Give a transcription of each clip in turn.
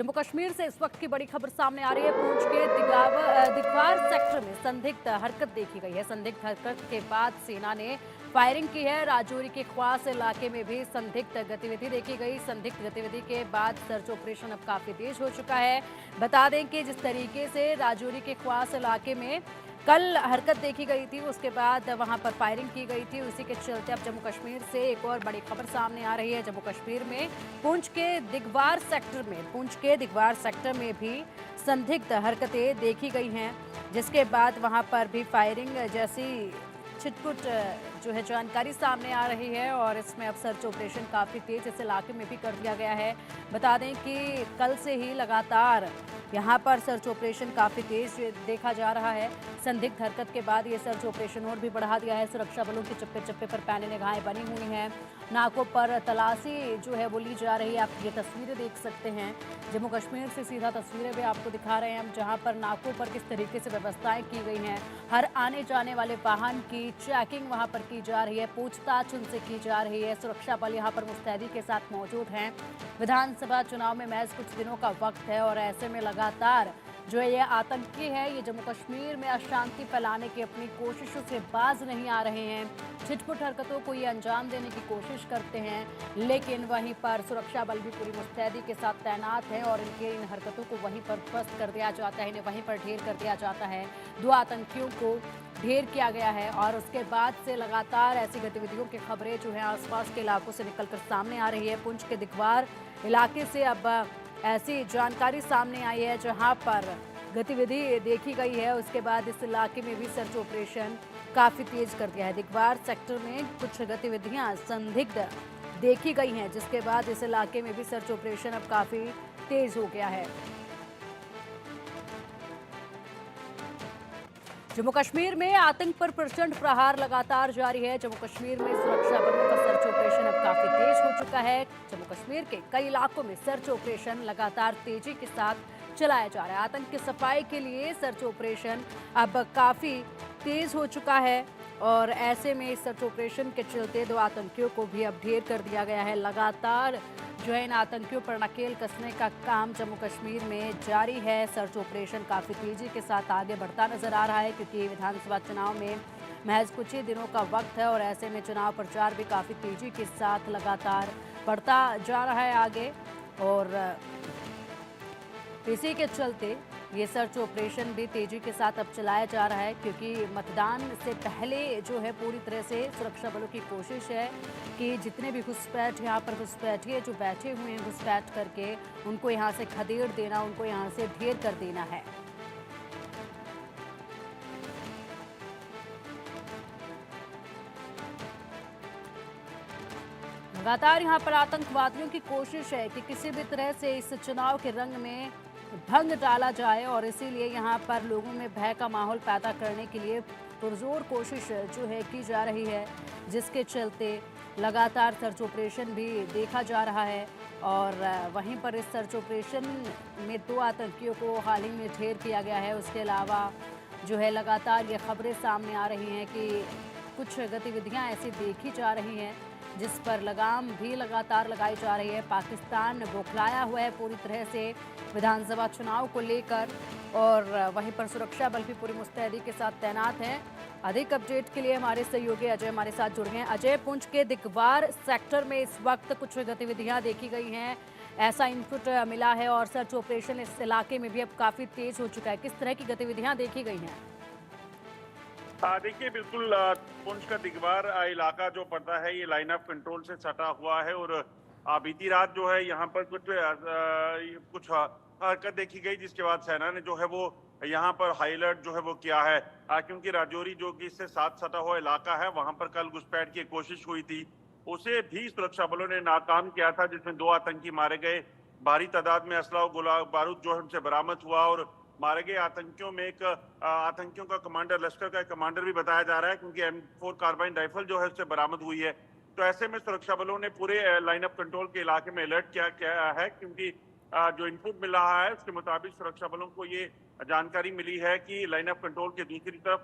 जम्मू कश्मीर से इस वक्त की बड़ी खबर सामने आ रही है। पूंछ के दिगवार सेक्टर में संदिग्ध हरकत देखी गई है। संदिग्ध हरकत के बाद सेना ने फायरिंग की है। राजौरी के ख्वास इलाके में भी संदिग्ध गतिविधि देखी गई। संदिग्ध गतिविधि के बाद सर्च ऑपरेशन अब काफी तेज हो चुका है। बता दें कि जिस तरीके से राजौरी के ख्वास इलाके में कल हरकत देखी गई थी, उसके बाद वहां पर फायरिंग की गई थी। उसी के चलते अब जम्मू कश्मीर से एक और बड़ी खबर सामने आ रही है। जम्मू कश्मीर में पूंछ के दिगवार सेक्टर में भी संदिग्ध हरकतें देखी गई हैं, जिसके बाद वहां पर भी फायरिंग जैसी छिटपुट जो है जानकारी सामने आ रही है और इसमें अब सर्च ऑपरेशन काफ़ी तेज इस इलाके में भी कर दिया गया है। बता दें कि कल से ही लगातार यहाँ पर सर्च ऑपरेशन काफ़ी तेज देखा जा रहा है। संदिग्ध हरकत के बाद ये सर्च ऑपरेशन और भी बढ़ा दिया है। सुरक्षा बलों की चप्पे चप्पे पर पैनी निगाहें बनी हुई हैं। नाकों पर तलाशी जो है वो ली जा रही है। आप ये तस्वीरें देख सकते हैं। जम्मू कश्मीर से सीधा तस्वीरें भी आपको दिखा रहे हैं हम, जहाँ पर नाकों पर किस तरीके से व्यवस्थाएं की गई हैं। हर आने जाने वाले वाहन की चेकिंग वहाँ पर की जा रही है, पूछताछ उनसे की जा रही है। सुरक्षा बल यहाँ पर मुस्तैदी के साथ मौजूद हैं। विधानसभा चुनाव में महज कुछ दिनों का वक्त है और ऐसे में लगातार जो है ये आतंकी है, ये जम्मू कश्मीर में अशांति फैलाने की अपनी कोशिशों से बाज नहीं आ रहे हैं। छिटपुट हरकतों को ये अंजाम देने की कोशिश करते हैं, लेकिन वहीं पर सुरक्षा बल भी पूरी मुस्तैदी के साथ तैनात है और इनके इन हरकतों को वहीं पर ध्वस्त कर दिया जाता है, इन्हें वहीं पर ढेर कर दिया जाता है। 2 आतंकियों को ढेर किया गया है और उसके बाद से लगातार ऐसी गतिविधियों की खबरें जो है आसपास के इलाकों से निकलकर सामने आ रही है। पुंछ के दिगवार इलाके से अब ऐसी जानकारी सामने आई है जहां पर गतिविधि देखी गई है। उसके बाद इस इलाके में भी सर्च ऑपरेशन काफ़ी तेज कर दिया है। दिगवार सेक्टर में कुछ गतिविधियां संदिग्ध देखी गई हैं, जिसके बाद इस इलाके में भी सर्च ऑपरेशन अब काफ़ी तेज हो गया है। जम्मू कश्मीर में आतंक पर प्रचंड प्रहार लगातार जारी है। जम्मू कश्मीर में सुरक्षा बलों का सर्च ऑपरेशन अब काफी तेज हो चुका है। जम्मू कश्मीर के कई इलाकों में सर्च ऑपरेशन लगातार तेजी के साथ चलाया जा रहा है। आतंक की सफाई के लिए सर्च ऑपरेशन अब काफी तेज हो चुका है और ऐसे में इस सर्च ऑपरेशन के चलते 2 आतंकियों को भी अब ढेर कर दिया गया है। लगातार जो है इन आतंकियों पर नकेल कसने का काम जम्मू कश्मीर में जारी है। सर्च ऑपरेशन काफ़ी तेजी के साथ आगे बढ़ता नजर आ रहा है, क्योंकि विधानसभा चुनाव में महज कुछ ही दिनों का वक्त है और ऐसे में चुनाव प्रचार भी काफ़ी तेजी के साथ लगातार बढ़ता जा रहा है आगे। और इसी के चलते ये सर्च ऑपरेशन भी तेजी के साथ अब चलाया जा रहा है, क्योंकि मतदान से पहले जो है पूरी तरह से सुरक्षा बलों की कोशिश है कि जितने भी घुसपैठ यहाँ पर घुसपैठिए जो बैठे हुए हैं घुसपैठ करके उनको यहाँ से खदेड़ देना, उनको यहाँ से ढेर कर देना है। लगातार यहाँ पर आतंकवादियों की कोशिश है कि किसी भी तरह से इस चुनाव के रंग में भंग डाला जाए और इसीलिए यहाँ पर लोगों में भय का माहौल पैदा करने के लिए पुरजोर कोशिश जो है की जा रही है, जिसके चलते लगातार सर्च ऑपरेशन भी देखा जा रहा है। और वहीं पर इस सर्च ऑपरेशन में 2 आतंकियों को हाल ही में ढेर किया गया है। उसके अलावा जो है लगातार ये खबरें सामने आ रही हैं कि कुछ गतिविधियां ऐसी देखी जा रही हैं जिस पर लगाम भी लगातार लगाई जा रही है। पाकिस्तान बौखलाया हुआ है पूरी तरह से विधानसभा चुनाव को लेकर और वहीं पर सुरक्षा बल भी पूरी मुस्तैदी के साथ तैनात हैं। अधिक अपडेट के लिए हमारे सहयोगी अजय हमारे साथ जुड़ गए हैं। अजय, पुंछ के दिगवार सेक्टर में इस वक्त कुछ गतिविधियां देखी गई हैं, ऐसा इनपुट मिला है और सर्च ऑपरेशन इस इलाके में भी अब काफी तेज हो चुका है। किस तरह की गतिविधियां देखी गई हैं? देखिए, बिल्कुल पुंछ का दिगवार इलाका जो पड़ता है ये लाइन ऑफ कंट्रोल से सटा हुआ है और बीती रात जो है यहाँ पर कुछ हरकत देखी गई, जिसके बाद सेना ने जो है वो यहाँ पर हाई अलर्ट जो है वो किया है। क्योंकि राजौरी जो कि इससे साथ सटा हुआ इलाका है, वहां पर कल घुसपैठ की कोशिश हुई थी, उसे भी सुरक्षा बलों ने नाकाम किया था, जिसमें 2 आतंकी मारे गए। भारी तादाद में असला और गोला बारूद जो है उनसे बरामद हुआ और मारे गए आतंकियों में एक आतंकियों का कमांडर, लश्कर का कमांडर भी बताया जा रहा है, क्योंकि M4 कार्बाइन राइफल जो है उससे बरामद हुई है। तो ऐसे में सुरक्षा बलों ने पूरे लाइन ऑफ कंट्रोल के इलाके में अलर्ट किया है, क्योंकि जो इनपुट मिल रहा है उसके मुताबिक सुरक्षा बलों को ये जानकारी मिली है कि लाइन ऑफ कंट्रोल के दूसरी तरफ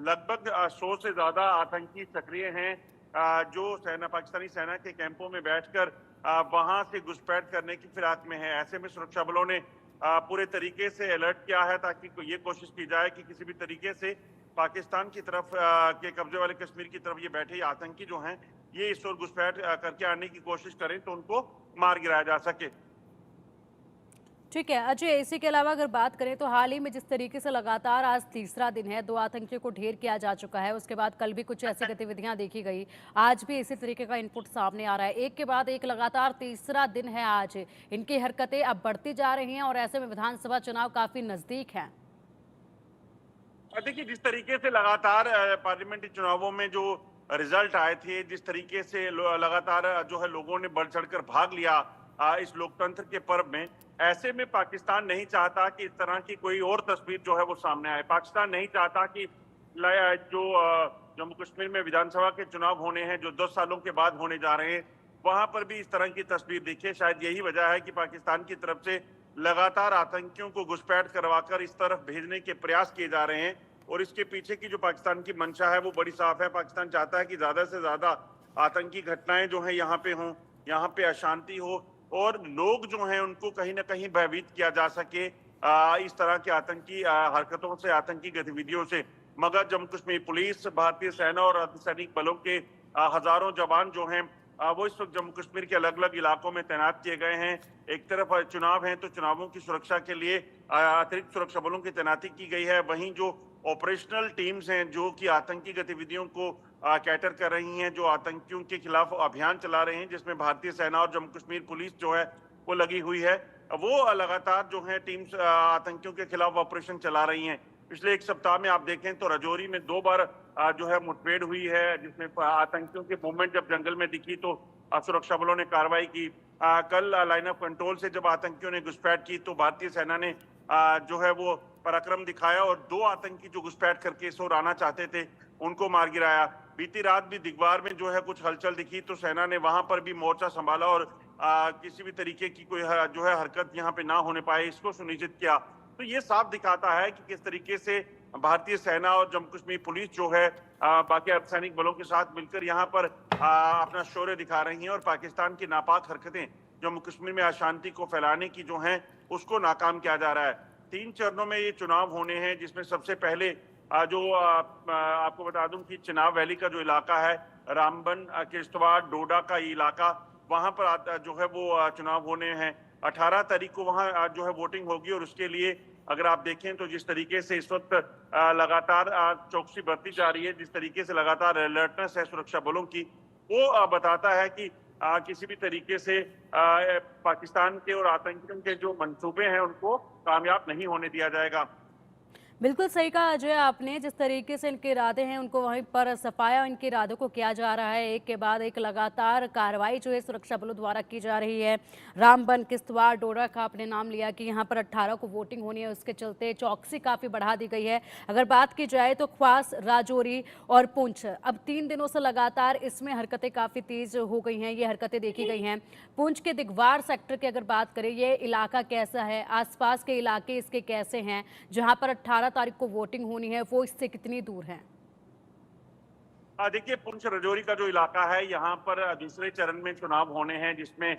लगभग 100 से ज्यादा आतंकी सक्रिय हैं, जो पाकिस्तानी सेना के कैंपों में बैठकर वहां से घुसपैठ करने की फिराक में है। ऐसे में सुरक्षा बलों ने पूरे तरीके से अलर्ट किया है ताकि ये कोशिश की जाए कि किसी भी तरीके से पाकिस्तान की तरफ के कब्जे वाले कश्मीर की तरफ ये बैठे आतंकी जो हैं ये इस ओर घुसपैठ करके आने की कोशिश करें तो उनको मार गिराया जा सके। ठीक है अजय, इसी के अलावा अगर बात करें तो हाल ही में जिस तरीके से लगातार आज तीसरा दिन है, 2 आतंकियों को ढेर किया जा चुका है, उसके बाद कल भी कुछ ऐसी गतिविधियां देखी गई, आज भी इसी तरीके का इनपुट सामने आ रहा है, एक के बाद एक लगातार तीसरा दिन है आज। इनकी हरकतें अब बढ़ती जा रही हैं और ऐसे में विधानसभा चुनाव काफी नजदीक है। देखिए, जिस तरीके से लगातार पार्लियामेंट्री चुनावों में जो रिजल्ट आए थे, जिस तरीके से लगातार जो है लोगों ने बढ़ चढ़कर भाग लिया इस लोकतंत्र के पर्व में, ऐसे में पाकिस्तान नहीं चाहता कि इस तरह की कोई और तस्वीर जो है वो सामने आए। पाकिस्तान नहीं चाहता कि जो जम्मू कश्मीर में विधानसभा के चुनाव होने हैं जो 10 सालों के बाद होने जा रहे हैं, वहां पर भी इस तरह की तस्वीर दिखे। शायद यही वजह है कि पाकिस्तान की तरफ से लगातार आतंकियों को घुसपैठ करवाकर इस तरफ भेजने के प्रयास किए जा रहे हैं और इसके पीछे की जो पाकिस्तान की मंशा है वो बड़ी साफ है। पाकिस्तान चाहता है कि ज्यादा से ज्यादा आतंकी घटनाएं जो हैं यहाँ पे हों, यहाँ पे अशांति हो और लोग जो हैं उनको कहीं ना कहीं भयभीत किया जा सके इस तरह की आतंकी हरकतों से, आतंकी गतिविधियों से। मगर जम्मू कश्मीर पुलिस, भारतीय सेना और अर्धसैनिक बलों के हजारों जवान जो हैं वो इस वक्त जम्मू कश्मीर के अलग अलग इलाकों में तैनात किए गए हैं। एक तरफ चुनाव हैं तो चुनावों की सुरक्षा के लिए अतिरिक्त सुरक्षा बलों की तैनाती की गई है। वहीं जो ऑपरेशनल टीम्स हैं जो कि आतंकी गतिविधियों को कैटर कर रही हैं, जो आतंकियों के खिलाफ अभियान चला रहे हैं, जिसमें भारतीय सेना और जम्मू कश्मीर पुलिस जो है वो लगी हुई है, वो लगातार जो है टीम्स आतंकियों के खिलाफ ऑपरेशन चला रही हैं। पिछले एक सप्ताह में आप देखें तो राजौरी में 2 बार जो है मुठभेड़ हुई है, जिसमें आतंकियों की मूवमेंट जब जंगल में दिखी तो सुरक्षा बलों ने कार्रवाई की। कल लाइन ऑफ कंट्रोल से जब आतंकियों ने घुसपैठ की तो भारतीय सेना ने जो है वो पराक्रम दिखाया और 2 आतंकी जो घुसपैठ करके इस ओर आना चाहते थे उनको मार गिराया। बीती रात भी दिगवार में जो है कुछ हलचल दिखी तो सेना ने वहां पर भी मोर्चा संभाला और किसी भी तरीके की कोई जो है हरकत यहाँ पे ना होने पाए इसको सुनिश्चित किया। तो ये साफ दिखाता है कि किस तरीके से भारतीय सेना और जम्मू कश्मीर पुलिस जो है बाकी अर्धसैनिक बलों के साथ मिलकर यहाँ पर अपना शौर्य दिखा रही हैं और पाकिस्तान की नापाक हरकतें जम्मू कश्मीर में अशांति को फैलाने की जो हैं उसको नाकाम किया जा रहा है। 3 चरणों में ये चुनाव होने हैं, जिसमें सबसे पहले जो आपको बता दूं कि चिनाब वैली का जो इलाका है, रामबन, किश्तवाड़, डोडा का ये इलाका, वहां पर जो है वो चुनाव होने हैं। 18 तारीख को वहां जो है वोटिंग होगी और उसके लिए अगर आप देखें तो जिस तरीके से इस वक्त लगातार चौकसी बरती जा रही है, जिस तरीके से लगातार अलर्टनेस है सुरक्षा बलों की, वो बताता है कि किसी भी तरीके से पाकिस्तान के और आतंकियों के जो मंसूबे हैं उनको कामयाब नहीं होने दिया जाएगा। बिल्कुल सही कहा अजय आपने, जिस तरीके से इनके इरादे हैं उनको वहीं पर सफाया इनके इरादों को किया जा रहा है। एक के बाद एक लगातार कार्रवाई जो है सुरक्षा बलों द्वारा की जा रही है। रामबन, किश्तवाड़, डोडा का आपने नाम लिया कि यहाँ पर 18 को वोटिंग होनी है, उसके चलते चौकसी काफ़ी बढ़ा दी गई है। अगर बात की जाए तो ख्वास, राजौरी और पुंछ, अब 3 दिनों से लगातार इसमें हरकतें काफ़ी तेज हो गई हैं, ये हरकतें देखी गई हैं। पुंछ के दिगवार सेक्टर की अगर बात करें, ये इलाका कैसा है, आसपास के इलाके इसके कैसे हैं, जहाँ पर 18 तारीख को वोटिंग होनी है वो इससे कितनी दूर है? देखिए, पुंछ राजौरी का जो इलाका है यहाँ पर दूसरे चरण में चुनाव होने हैं, जिसमें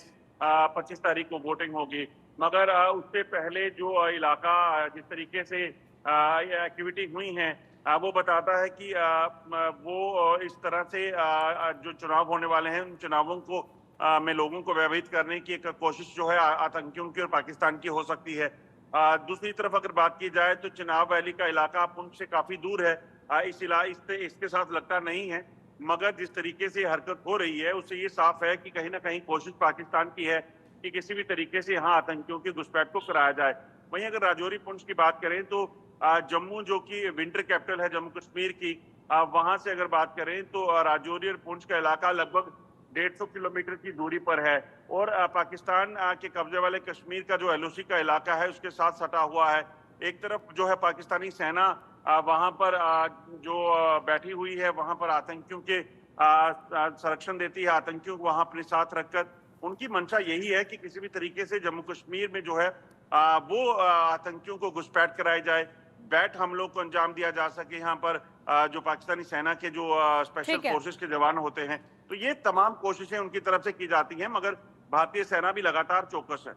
25 तारीख को वोटिंग होगी। मगर उससे पहले जो इलाका जिस तरीके से एक्टिविटी हुई है वो बताता है कि वो इस तरह से जो चुनाव होने वाले हैं उन चुनावों को में लोगों को भयभीत करने की एक कोशिश जो है आतंकियों की और पाकिस्तान की हो सकती है। दूसरी तरफ अगर बात की जाए तो चिनाब वैली का इलाका पुंछ से काफी दूर है। इसके साथ लगता नहीं है, मगर जिस तरीके से हरकत हो रही है उससे ये साफ है कि कहीं ना कहीं कोशिश पाकिस्तान की है कि किसी भी तरीके से यहाँ आतंकियों की घुसपैठ को कराया जाए। वहीं अगर राजौरी पुंछ की बात करें तो जम्मू जो कि विंटर कैपिटल है जम्मू कश्मीर की, वहां से अगर बात करें तो राजौरी और पुंछ का इलाका लगभग 150 किलोमीटर की दूरी पर है और पाकिस्तान के कब्जे वाले कश्मीर का जो एलओसी का इलाका है उसके साथ सटा हुआ है। एक तरफ जो है पाकिस्तानी सेना वहां पर जो बैठी हुई है, वहां पर आतंकियों के संरक्षण देती है, आतंकियों को वहां अपने साथ रखकर उनकी मंशा यही है कि किसी भी तरीके से जम्मू कश्मीर में जो है वो आतंकियों को घुसपैठ कराई जाए, बैठ हमलों को अंजाम दिया जा सके यहाँ पर जो पाकिस्तानी सेना के जो स्पेशल फोर्सेस के जवान होते हैं। तो ये तमाम कोशिशें उनकी तरफ से की जाती हैं, मगर भारतीय सेना भी लगातार चौकस है।